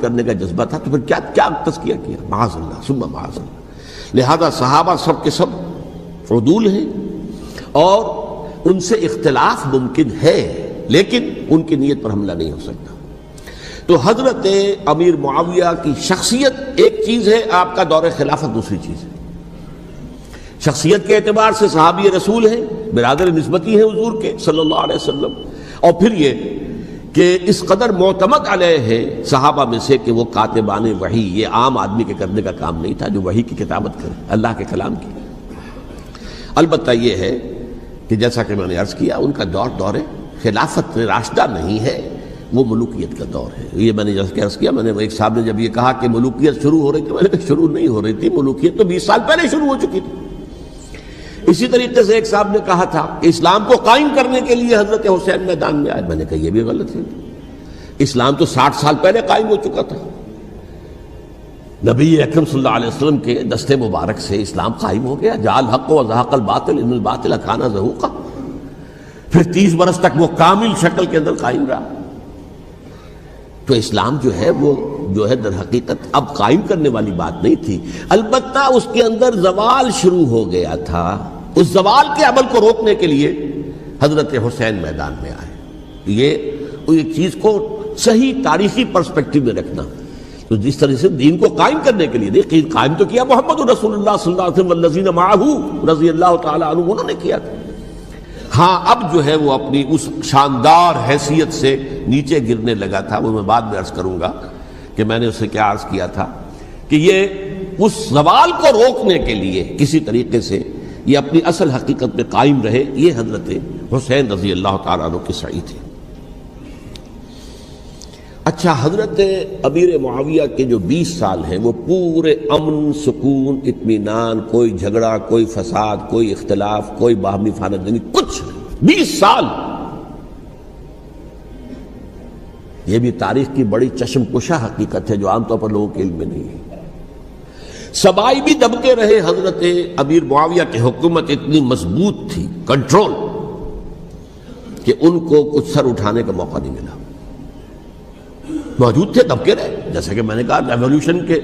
کرنے کا جذبہ تھا تو پھر کیا کیا تزکیہ کیا؟ معاذ اللہ ثم معاذ اللہ۔ لہذا صحابہ سب کے سب عدول ہیں اور ان سے اختلاف ممکن ہے، لیکن ان کی نیت پر حملہ نہیں ہو سکتا۔ تو حضرت امیر معاویہ کی شخصیت ایک چیز ہے، آپ کا دور خلافت دوسری چیز ہے۔ شخصیت کے اعتبار سے صحابی رسول ہیں، برادر نسبتی ہیں حضور کے صلی اللہ علیہ وسلم، اور پھر یہ کہ اس قدر معتمد علیہ ہے صحابہ میں سے کہ وہ کاتبان وحی، یہ عام آدمی کے کرنے کا کام نہیں تھا جو وحی کی کتابت کرے، اللہ کے کلام کی۔ البتہ یہ ہے کہ جیسا کہ میں نے عرض کیا، ان کا دور خلافت راشدہ نہیں ہے، وہ ملوکیت کا دور ہے۔ یہ میں نے جیسا کہ عرض کیا، میں نے ایک صاحب نے جب یہ کہا کہ ملوکیت شروع ہو رہی تھی، میں نے کہا شروع نہیں ہو رہی تھی، ملوکیت تو 20 سال پہلے شروع ہو چکی تھی۔ اسی طریقے سے ایک صاحب نے کہا تھا کہ اسلام کو قائم کرنے کے لیے حضرت حسین میدان میں آئے، میں نے کہا یہ بھی غلط ہے، اسلام تو 60 سال پہلے قائم ہو چکا تھا، نبی اکرم صلی اللہ علیہ وسلم کے دست مبارک سے اسلام قائم ہو گیا، جاء الحق وزهق الباطل ان الباطل کان زہوقا، پھر 30 برس تک وہ کامل شکل کے اندر قائم رہا۔ تو اسلام جو ہے وہ جو ہے در حقیقت اب قائم کرنے والی بات نہیں تھی، البتہ اس کے اندر زوال شروع ہو گیا تھا، اس زوال کے عمل کو روکنے کے لیے حضرت حسین میدان میں آئے۔ یہ ایک چیز کو صحیح تاریخی پرسپیکٹو میں رکھنا، تو جس طرح سے دین کو قائم کرنے کے لیے دیکھیے قائم تو کیا محمد رسول اللہ صلی اللہ علیہ وسلم والذین معہ رضی اللہ تعالی عنہ، انہوں نے کیا تھا۔ ہاں اب جو ہے وہ اپنی اس شاندار حیثیت سے نیچے گرنے لگا تھا، وہ میں بعد میں عرض کروں گا کہ میں نے اسے کیا عرض کیا تھا کہ یہ اس زوال کو روکنے کے لیے کسی طریقے سے یہ اپنی اصل حقیقت میں قائم رہے، یہ حضرت حسین رضی اللہ تعالیٰ عنہ کی سعی تھی۔ اچھا، حضرت امیر معاویہ کے جو 20 سال ہیں وہ پورے امن، سکون، اطمینان، کوئی جھگڑا، کوئی فساد، کوئی اختلاف، کوئی باہمی فانت جنگی، کچھ نہیں، 20 سال۔ یہ بھی تاریخ کی بڑی چشم کشا حقیقت ہے جو عام طور پر لوگوں کے علم میں نہیں ہے۔ سبائی بھی دبکے رہے، حضرت امیر معاویہ کی حکومت اتنی مضبوط تھی، کنٹرول، کہ ان کو کچھ سر اٹھانے کا موقع نہیں ملا، موجود تھے، دبکے رہے۔ جیسا کہ میں نے کہا ریولوشن کے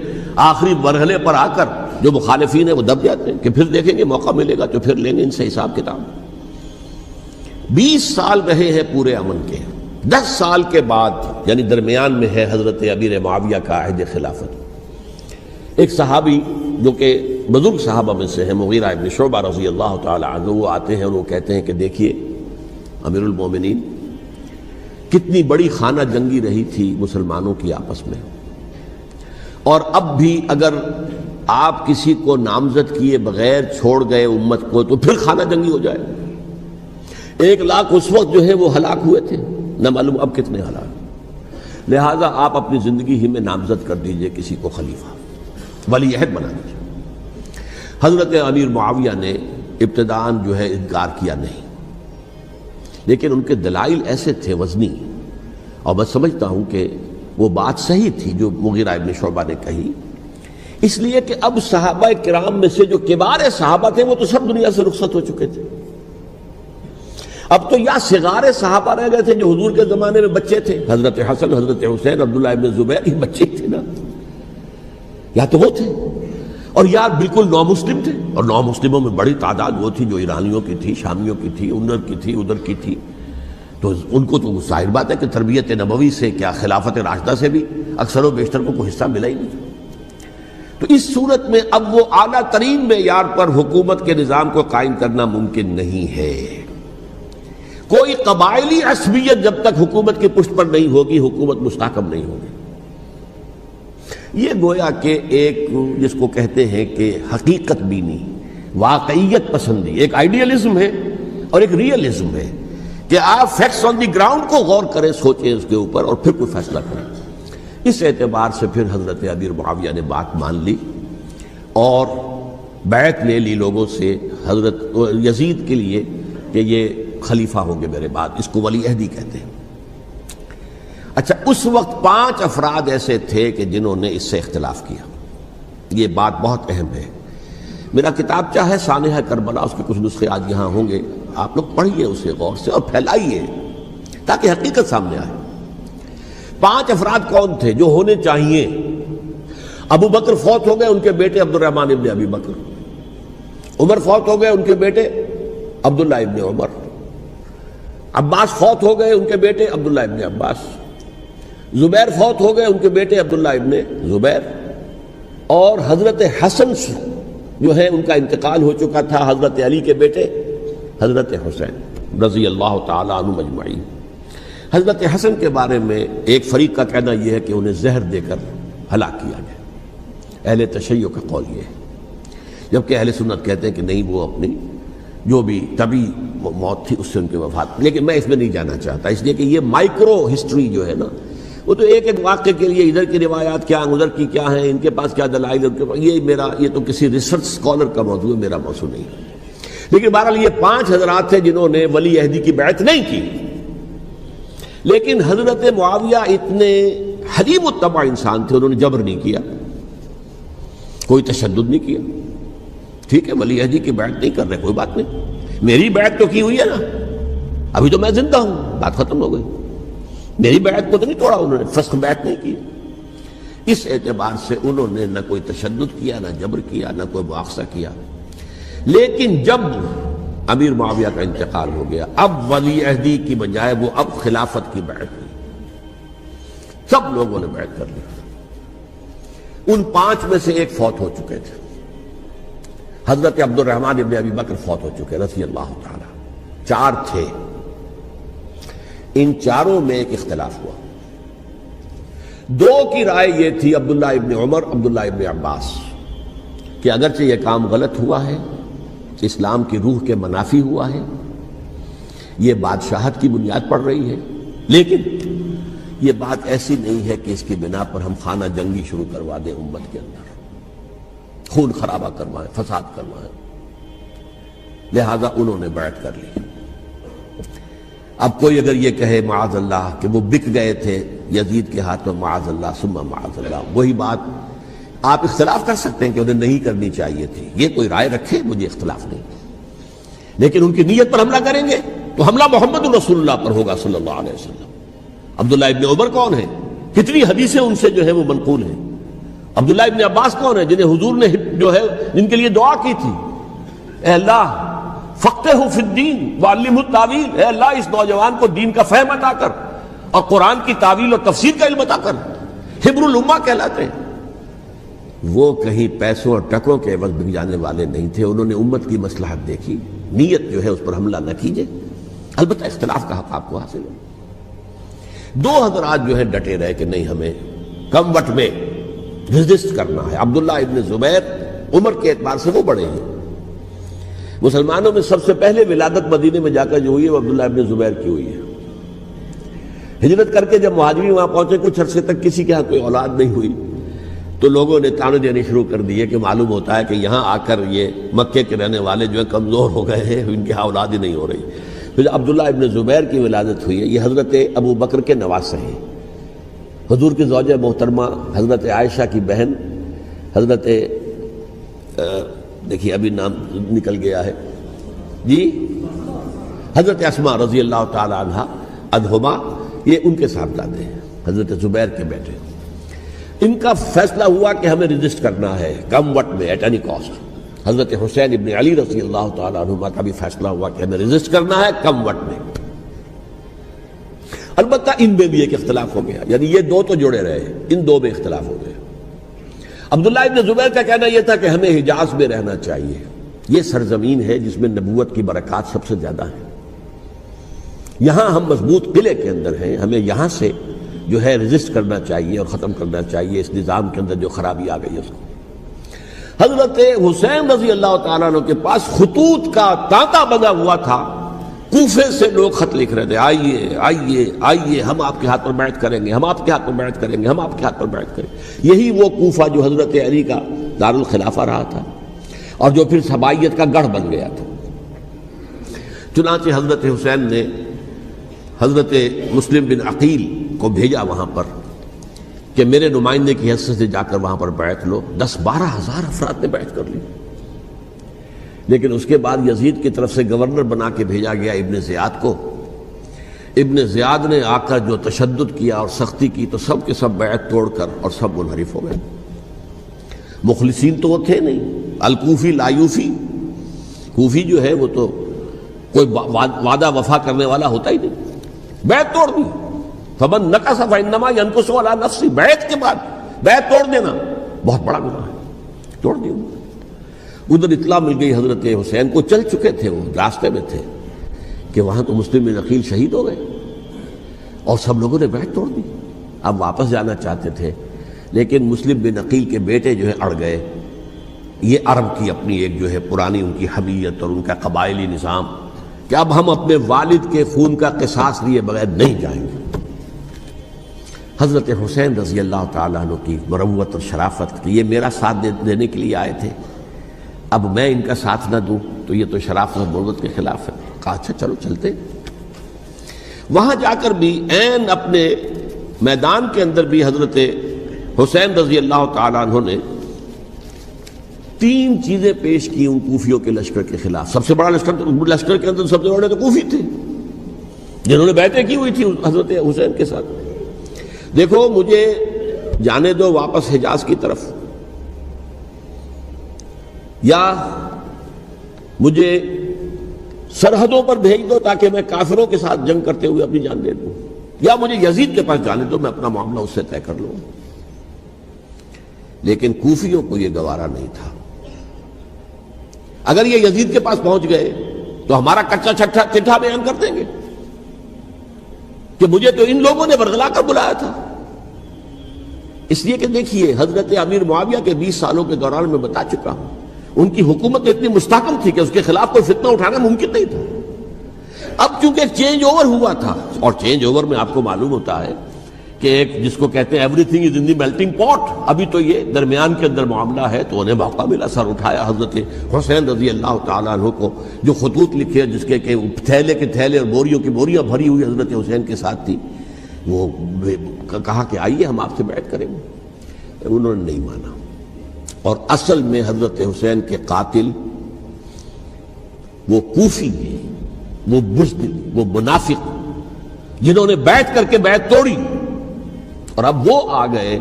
آخری مرحلے پر آ کر جو مخالفین ہیں وہ دب جاتے ہیں کہ پھر دیکھیں گے موقع ملے گا تو پھر لیں گے ان سے حساب کتاب۔ 20 سال رہے ہیں پورے امن کے، 10 سال کے بعد یعنی درمیان میں ہے حضرت امیر معاویہ کا عہد خلافت۔ ایک صحابی جو کہ بزرگ صحابہ میں سے ہیں، مغیرہ ابن شعبہ رضی اللہ تعالی عنہ، وہ آتے ہیں اور وہ کہتے ہیں کہ دیکھیے امیر المومنین، کتنی بڑی خانہ جنگی رہی تھی مسلمانوں کی آپس میں، اور اب بھی اگر آپ کسی کو نامزد کیے بغیر چھوڑ گئے امت کو تو پھر خانہ جنگی ہو جائے۔ 1 لاکھ اس وقت جو ہے وہ ہلاک ہوئے تھے، نہ معلوم اب کتنے ہلاک۔ لہٰذا آپ اپنی زندگی ہی میں نامزد کر دیجئے کسی کو خلیفہ، ولی عہد بنا دیجئے۔ حضرت امیر معاویہ نے ابتداءً جو ہے انکار کیا نہیں، لیکن ان کے دلائل ایسے تھے وزنی، اور میں سمجھتا ہوں کہ وہ بات صحیح تھی جو مغیرہ ابن شعبہ نے کہی، اس لیے کہ اب صحابہ کرام میں سے جو کبار صحابہ تھے وہ تو سب دنیا سے رخصت ہو چکے تھے، اب تو یا صغار صحابہ رہ گئے تھے جو حضور کے زمانے میں بچے تھے، حضرت حسن، حضرت حسین، عبداللہ ابن زبیر، یہ بچے تھے نا، یا تو وہ تھے، اور یا بالکل نو مسلم تھے، اور نو مسلموں میں بڑی تعداد وہ تھی جو ایرانیوں کی تھی، شامیوں کی تھی، ادھر کی تھی، ادھر کی تھی، تو ان کو تو ظاہر بات ہے کہ تربیت نبوی سے کیا خلافت راشدہ سے بھی اکثر و بیشتر کو کوئی حصہ ملا ہی نہیں۔ تو اس صورت میں اب وہ اعلیٰ ترین معیار پر حکومت کے نظام کو قائم کرنا ممکن نہیں ہے۔ کوئی قبائلی عصبیت جب تک حکومت کی پشت پر نہیں ہوگی، حکومت مستحکم نہیں ہوگی۔ یہ گویا کہ ایک جس کو کہتے ہیں کہ حقیقت بینی، واقعیت پسندی، ایک آئیڈیالزم ہے اور ایک ریئلزم ہے کہ آپ فیکٹس آن دی گراؤنڈ کو غور کریں، سوچیں اس کے اوپر اور پھر کوئی فیصلہ کریں۔ اس اعتبار سے پھر حضرت امیر معاویہ نے بات مان لی اور بیعت لے لی لوگوں سے حضرت یزید کے لیے کہ یہ خلیفہ ہوں گے میرے بعد، اس کو ولی عہدی کہتے ہیں۔ اچھا، اس وقت 5 افراد ایسے تھے کہ جنہوں نے اس سے اختلاف کیا، یہ بات بہت اہم ہے۔ میرا کتابچہ ہے سانحہ کربلا، اس کے کچھ نسخے آج یہاں ہوں گے، آپ لوگ پڑھیے اسے غور سے اور پھیلائیے تاکہ حقیقت سامنے آئے۔ 5 افراد کون تھے جو ہونے چاہیے؟ ابو بکر فوت ہو گئے، ان کے بیٹے عبد الرحمن ابن ابی بکر. عمر فوت ہو گئے، ان کے بیٹے عبداللہ ابن عمر. عباس فوت ہو گئے، ان کے بیٹے عبداللہ ابن عباس. زبیر فوت ہو گئے، ان کے بیٹے عبداللہ ابن زبیر. اور حضرت حسن جو ہے ان کا انتقال ہو چکا تھا، حضرت علی کے بیٹے حضرت حسین رضی اللہ تعالی عنہ مجمعین. حضرت حسن کے بارے میں ایک فریق کا کہنا یہ ہے کہ انہیں زہر دے کر ہلاک کیا گیا. اہل تشیع کا قول یہ ہے، جبکہ اہل سنت کہتے ہیں کہ نہیں، وہ اپنی جو بھی طبی موت تھی اس سے ان کی وفات. لیکن میں اس میں نہیں جانا چاہتا، اس لیے کہ یہ مائکرو ہسٹری جو ہے نا، وہ تو ایک ایک واقعے کے لیے ادھر کی روایات کیا ہیں، ادھر کی کیا ہیں، ان کے پاس کیا دلائل، یہ تو کسی ریسرچ اسکالر کا موضوع ہے، میرا موضوع نہیں ہے. لیکن بہرحال یہ 5 حضرات تھے جنہوں نے ولی عہدی کی بیعت نہیں کی. لیکن حضرت معاویہ اتنے حلیم الطبع انسان تھے، انہوں نے جبر نہیں کیا، کوئی تشدد نہیں کیا. ٹھیک ہے، ولی عہدی کی بیعت نہیں کر رہے، کوئی بات نہیں، میری بیعت تو کی ہوئی ہے نا، ابھی تو میں زندہ ہوں، بات ختم ہو گئی. میری بیعت کو تو نہیں توڑا انہوں نے، فسخ بیعت نہیں کی. اس اعتبار سے انہوں نے نہ کوئی تشدد کیا، نہ جبر کیا، نہ کوئی مواخذہ کیا. لیکن جب امیر معاویہ کا انتقال ہو گیا، اب ولی عہدی کی بجائے وہ اب خلافت کی بیعت ہوئی. سب لوگوں نے بیعت کر لی. ان 5 میں سے ایک فوت ہو چکے تھے. حضرت عبد الرحمن ابن ابی بکر فوت ہو چکے رضی اللہ تعالی. 4 تھے، ان 4 میں ایک اختلاف ہوا. 2 کی رائے یہ تھی، عبداللہ ابن عمر، عبداللہ ابن عباس، کہ اگرچہ یہ کام غلط ہوا ہے، اسلام کی روح کے منافی ہوا ہے، یہ بادشاہت کی بنیاد پڑ رہی ہے، لیکن یہ بات ایسی نہیں ہے کہ اس کی بنا پر ہم خانہ جنگی شروع کروا دیں، امت کے اندر خون خرابہ کروائیں، فساد کروائیں. لہذا انہوں نے بیعت کر لی. اب کوئی اگر یہ کہے معاذ اللہ کہ وہ بک گئے تھے یزید کے ہاتھ میں، معاذ اللہ ثم معاذ اللہ، وہی بات آپ اختلاف کر سکتے ہیں کہ انہیں نہیں کرنی چاہیے تھی، یہ کوئی رائے رکھے، مجھے اختلاف نہیں. لیکن ان کی نیت پر حملہ کریں گے تو حملہ محمد رسول اللہ پر ہوگا صلی اللہ علیہ وسلم. عبداللہ ابن عمر کون ہیں؟ کتنی حدیثیں ان سے جو ہے وہ منقول ہیں. عبداللہ ابن عباس کون ہیں؟ جنہیں حضور نے جو ہے جن کے لیے دعا کی تھی، اے اللہ فقہہ فی الدین وعلمہ التاویل، اے اللہ اس نوجوان کو دین کا فہم عطا کر اور قرآن کی تعویل اور تفسیر کا علم عطا کر. حبر الامہ کہلاتے ہیں. وہ کہیں پیسوں اور ٹکوں کے عوض بک جانے والے نہیں تھے، انہوں نے امت کی مصلحت دیکھی. نیت جو ہے اس پر حملہ نہ کیجئے، البتہ اختلاف کا حق آپ کو حاصل ہے. 2 حضرات جو ہے ڈٹے رہے کہ نہیں، ہمیں کم وقت میں ریزسٹ کرنا ہے. عبداللہ ابن زبیر عمر کے اعتبار سے وہ بڑے ہیں. مسلمانوں میں سب سے پہلے ولادت مدینے میں جا کر جو ہوئی ہے وہ عبداللہ ابن زبیر کی ہوئی ہے. ہجرت کر کے جب مہاجرین وہاں پہنچے، کچھ عرصے تک کسی کے ہاں کوئی اولاد نہیں ہوئی، تو لوگوں نے تانے دینے شروع کر دیے کہ معلوم ہوتا ہے کہ یہاں آ کر یہ مکے کے رہنے والے جو ہے کمزور ہو گئے ہیں، ان کی ہاں اولاد ہی نہیں ہو رہی. پھر عبداللہ ابن زبیر کی ولادت ہوئی ہے. یہ حضرت ابو بکر کے نواسے ہیں. حضور کی زوجہ محترمہ حضرت عائشہ کی بہن، حضرت دیکھیے ابھی نام نکل گیا ہے جی، حضرت اسماء رضی اللہ تعالی عنہا عنہما، یہ ان کے صاحبزادے ہیں، حضرت زبیر کے بیٹے. ان کا فیصلہ ہوا کہ ہمیں رجسٹ کرنا ہے کم وقت میں، ایٹ اینی کاسٹ. حضرت حسین ابن علی رضی اللہ تعالی عنہما کا بھی فیصلہ ہوا کہ ہمیں رجسٹ کرنا ہے کم وقت میں. البتہ ان میں بھی ایک اختلاف ہو گیا، یعنی یہ 2 تو جڑے رہے، ان 2 میں اختلاف ہو گیا. عبداللہ ابن زبیر کا کہنا یہ تھا کہ ہمیں حجاز میں رہنا چاہیے، یہ سرزمین ہے جس میں نبوت کی برکات سب سے زیادہ ہیں، یہاں ہم مضبوط قلعے کے اندر ہیں، ہمیں یہاں سے جو ہے رجسٹ کرنا چاہیے اور ختم کرنا چاہیے اس نظام کے اندر جو خرابی آ گئی ہے اس کو. حضرت حسین رضی اللہ تعالیٰ عنہ کے پاس خطوط کا تانتا بنا ہوا تھا، کوفے سے لوگ خط لکھ رہے تھے، آئیے آئیے آئیے، ہم آپ کے ہاتھ پر بیعت کریں گے، ہم آپ کے ہاتھ پر بیعت کریں گے، ہم آپ کے ہاتھ پر بیعت کریں گے. یہی وہ کوفہ جو حضرت علی کا دارالخلافہ رہا تھا اور جو پھر صبائیت کا گڑھ بن گیا تھا. چنانچہ حضرت حسین نے حضرت مسلم بن عقیل کو بھیجا وہاں پر کہ میرے نمائندے کی حیثیت سے جا کر وہاں پر بیعت لو. 10-12 ہزار افراد نے بیعت کر لی. لیکن اس کے بعد یزید کی طرف سے گورنر بنا کے بھیجا گیا ابن زیاد کو ابن زیاد نے آ کر جو تشدد کیا اور سختی کی تو سب کے سب بیعت توڑ کر اور سب منحرف ہو گئے. مخلصین تو وہ تھے نہیں. الکوفی لایوفی، کوفی جو ہے وہ تو کوئی وعدہ وفا کرنے والا ہوتا ہی نہیں، بیعت توڑ دی. فمن نقص فانما ينقص على نفسه، بیعت کے بعد بیعت توڑ دینا بہت بڑا گناہ ہے، توڑ دی. ادھر اطلاع مل گئی حضرت حسین کو، چل چکے تھے، وہ راستے میں تھے کہ وہاں تو مسلم بن عقیل شہید ہو گئے اور سب لوگوں نے بیعت توڑ دی. اب واپس جانا چاہتے تھے لیکن مسلم بن عقیل کے بیٹے جو ہے اڑ گئے. یہ عرب کی اپنی ایک جو ہے پرانی ان کی حمیت اور ان کا قبائلی نظام کہ اب ہم اپنے والد کے خون کا قصاص لیے بغیر نہیں جائیں گے. حضرت حسین رضی اللہ تعالیٰ عنہ کی مروت اور شرافت، یہ میرا ساتھ دینے کے لیے آئے تھے، اب میں ان کا ساتھ نہ دوں تو یہ تو شرافت اور مروت کے خلاف ہے. کہا اچھا چلو چلتے. وہاں جا کر بھی عین اپنے میدان کے اندر بھی حضرت حسین رضی اللہ تعالیٰ عنہ نے 3 چیزیں پیش کی ان کوفیوں کے لشکر کے خلاف. سب سے بڑا لشکر کے اندر سب سے بڑے تو کوفی تھے جنہوں نے بیعتیں کی ہوئی تھی حضرت حسین کے ساتھ. دیکھو مجھے جانے دو واپس حجاز کی طرف، یا مجھے سرحدوں پر بھیج دو تاکہ میں کافروں کے ساتھ جنگ کرتے ہوئے اپنی جان دے دوں، یا مجھے یزید کے پاس جانے دو، میں اپنا معاملہ اس سے طے کر لوں. لیکن کوفیوں کو یہ گوارا نہیں تھا. اگر یہ یزید کے پاس پہنچ گئے تو ہمارا کچا چٹھا بیان کر دیں گے کہ مجھے تو ان لوگوں نے برگلا کر بلایا تھا. اس لیے کہ دیکھیے حضرت امیر معاویہ کے 20 سالوں کے دوران میں بتا چکا ہوں ان کی حکومت اتنی مستحکم تھی کہ اس کے خلاف کوئی فتنہ اٹھانا ممکن نہیں تھا. اب چونکہ ایک چینج اوور ہوا تھا، اور چینج اوور میں آپ کو معلوم ہوتا ہے کہ ایک جس کو کہتے ہیں every thing is in the melting پاٹ، ابھی تو یہ درمیان کے اندر معاملہ ہے، تو انہیں موقع ملا، سر اٹھایا حضرت حسین رضی اللہ تعالیٰ عنہ کو، جو خطوط لکھے جس کے کہ تھیلے کے تھیلے اور بوریوں کی بوریاں بھری ہوئی حضرت حسین کے ساتھ تھی. وہ کہا کہ آئیے ہم آپ سے بیعت کریں گے. انہوں نے نہیں مانا. اور اصل میں حضرت حسین کے قاتل وہ کوفی ہیں، وہ بزدل، وہ منافق جنہوں نے بیعت کر کے بیعت توڑی. اور اب وہ آ گئے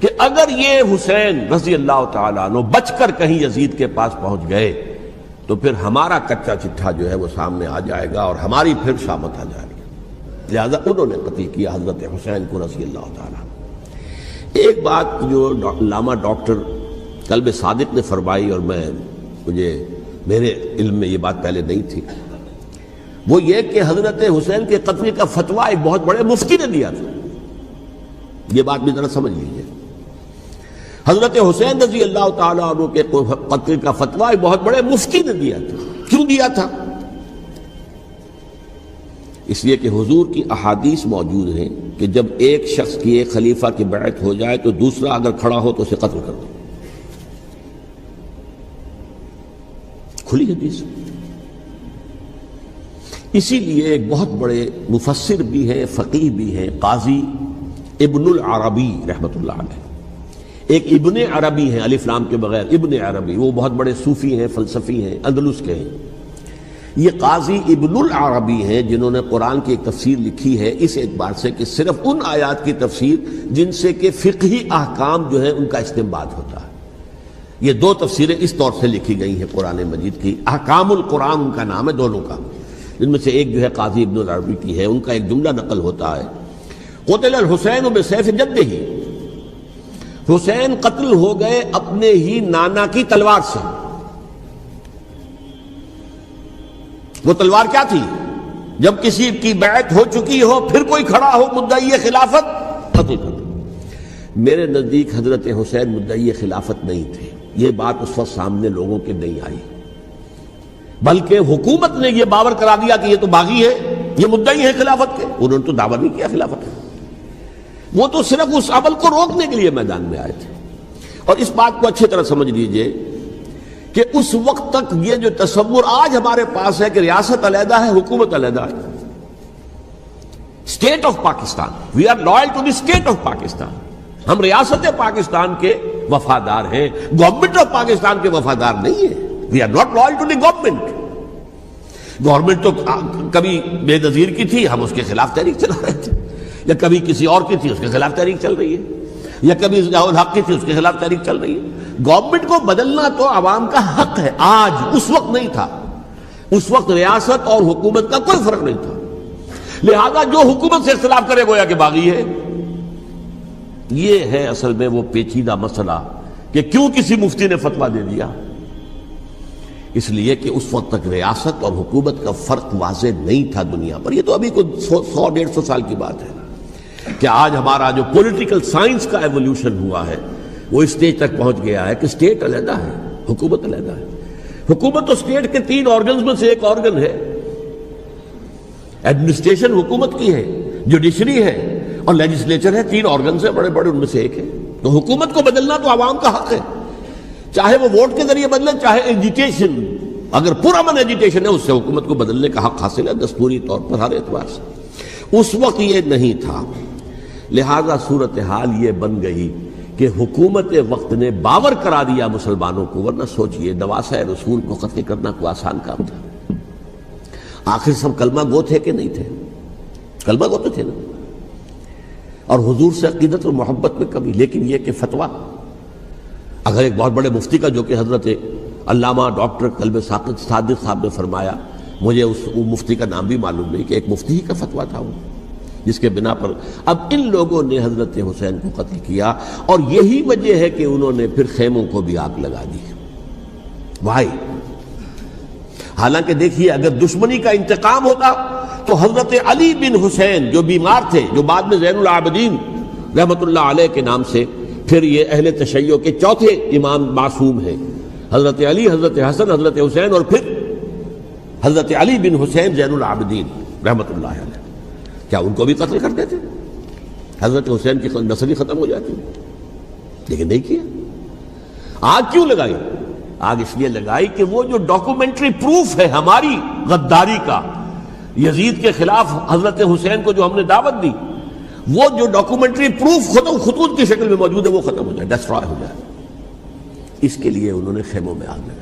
کہ اگر یہ حسین رضی اللہ تعالیٰ عنہ بچ کر کہیں یزید کے پاس پہنچ گئے تو پھر ہمارا کچا چٹھا جو ہے وہ سامنے آ جائے گا اور ہماری پھر شامت آ جائے گی. لہذا انہوں نے قتل کیا حضرت حسین کو رضی اللہ تعالیٰ. ایک بات جو علامہ ڈاکٹر قلب صادق نے فرمائی، اور میرے علم میں یہ بات پہلے نہیں تھی، وہ یہ کہ حضرت حسین کے قتل کا فتویٰ ایک بہت بڑے مفتی نے دیا تھا. یہ بات بھی ذرا سمجھ لیجیے. حضرت حسین رضی اللہ تعالیٰ عنہ کے قتل کا فتویٰ ایک بہت بڑے مفتی نے دیا تھا. کیوں دیا تھا؟ اس لیے کہ حضور کی احادیث موجود ہیں کہ جب ایک شخص کی ایک خلیفہ کی بیعت ہو جائے تو دوسرا اگر کھڑا ہو تو اسے قتل کر دو. کھلی حدیث. اسی لیے ایک بہت بڑے مفسر بھی ہیں، فقیہ بھی ہیں، قاضی ابن العربی رحمۃ اللہ علیہ. ایک ابن عربی ہیں الف لام کے بغیر، ابن عربی، وہ بہت بڑے صوفی ہیں، فلسفی ہیں، اندلس کے ہیں. یہ قاضی ابن العربی ہیں جنہوں نے قرآن کی ایک تفسیر لکھی ہے اس اعتبار سے کہ صرف ان آیات کی تفسیر جن سے کہ فقہی احکام جو ہیں ان کا استنباط ہوتا ہے. یہ 2 تفسیریں اس طور سے لکھی گئی ہیں قرآن مجید کی. احکام القرآن ان کا نام ہے دونوں کا، جن میں سے ایک جو ہے قاضی ابن العربی کی ہے. ان کا ایک جملہ نقل ہوتا ہے، قتل الحسین بسیف جدہ، حسین قتل ہو گئے اپنے ہی نانا کی تلوار سے. وہ تلوار کیا تھی؟ جب کسی کی بیعت ہو چکی ہو پھر کوئی کھڑا ہو مدعی خلافت، قتل کر دو. میرے نزدیک حضرت حسین مدعی خلافت نہیں تھے. یہ بات اس وقت سامنے لوگوں کے نہیں آئی، بلکہ حکومت نے یہ باور کرا دیا کہ یہ تو باغی ہے، یہ مدعی ہے خلافت کے. انہوں نے تو دعویٰ نہیں کیا خلافت کا، وہ تو صرف اس عمل کو روکنے کے لیے میدان میں آئے تھے. اور اس بات کو اچھی طرح سمجھ لیجئے کہ اس وقت تک یہ جو تصور آج ہمارے پاس ہے کہ ریاست علیحدہ ہے، حکومت علیحدہ ہے، state of Pakistan, we are loyal to the state of Pakistan, ہم ریاست پاکستان کے وفادار ہیں، گورنمنٹ آف پاکستان کے وفادار نہیں ہیں. We are not loyal to the government. Government تو کبھی بے نظیر کی تھی، ہم اس کے خلاف تحریک چلا رہے تھے، یا کبھی کسی اور کی تھی اس کے خلاف تحریک چل رہی ہے، یا کبھی ضیاء الحق کی تھی اس کے خلاف تحریک چل رہی ہے۔ گورنمنٹ کو بدلنا تو عوام کا حق ہے، آج، اس وقت نہیں تھا۔ اس وقت ریاست اور حکومت کا کوئی فرق نہیں تھا، لہذا جو حکومت سے اختلاف کرے گویا کہ باغی ہے۔ یہ ہے اصل میں وہ پیچیدہ مسئلہ کہ کیوں کسی مفتی نے فتویٰ دے دیا، اس لیے کہ اس وقت تک ریاست اور حکومت کا فرق واضح نہیں تھا دنیا پر۔ یہ تو ابھی کوئی 100-150 سال کی بات ہے کہ آج ہمارا جو پولیٹیکل سائنس کا ایولیوشن ہوا ہے وہ اس سٹیج تک پہنچ گیا ہے کہ اسٹیٹ علیحدہ ہے، حکومت علیحدہ ہے۔ حکومت تو اسٹیٹ کے 3 آرگنز میں سے ایک آرگن ہے، ایڈمنسٹریشن حکومت کی ہے، جوڈیشری ہے اور لیجسلیچر ہے، 3 آرگنز ہیں بڑے بڑے، ان میں سے ایک ہے۔ تو حکومت کو بدلنا تو عوام کا حق ہے، چاہے وہ ووٹ کے ذریعے بدلیں چاہے ایجیٹیشن، اگر پرامن ایجیٹیشن ہے اس سے حکومت کو بدلنے کا حق حاصل ہے دستوری طور پر ہر اعتبار سے۔ اس وقت یہ نہیں تھا، لہذا صورتحال یہ بن گئی کہ حکومت وقت نے باور کرا دیا مسلمانوں کو، ورنہ سوچئے نواسۂ رسول کو قتل کرنا کوئی آسان کام تھا؟ آخر سب کلمہ گو تھے کہ نہیں تھے؟ کلمہ گو تو تھے نا، اور حضور سے عقیدت اور محبت میں کمی، لیکن یہ کہ فتویٰ اگر ایک بہت بڑے مفتی کا، جو کہ حضرت علامہ ڈاکٹر قلب صادق صاحب نے فرمایا، مجھے اس مفتی کا نام بھی معلوم نہیں، کہ ایک مفتی ہی کا فتویٰ تھا وہ، جس کے بنا پر اب ان لوگوں نے حضرت حسین کو قتل کیا، اور یہی وجہ ہے کہ انہوں نے پھر خیموں کو بھی آگ لگا دی۔ وائی حالانکہ دیکھیے اگر دشمنی کا انتقام ہوتا تو حضرت علی بن حسین جو بیمار تھے، جو بعد میں زین العابدین رحمت اللہ علیہ کے نام سے پھر یہ اہل تشیع کے چوتھے امام معصوم ہیں، حضرت علی، حضرت حسن، حضرت حسین، اور پھر حضرت علی بن حسین زین العابدین رحمت اللہ علیہ، کیا ان کو بھی قتل کر دیتے؟ حضرت حسین کی نسل ہی ختم ہو جاتی، لیکن نہیں کیا۔ آگ کیوں لگائی؟ آگ اس لیے لگائی کہ وہ جو ڈاکومنٹری پروف ہے ہماری غداری کا یزید کے خلاف حضرت حسین کو جو ہم نے دعوت دی، وہ جو ڈاکومنٹری پروف خطوط کی شکل میں موجود ہے وہ ختم ہو جائے، ڈسٹرائے ہو جائے۔ اس کے لیے انہوں نے خیموں میں آگ لگائی۔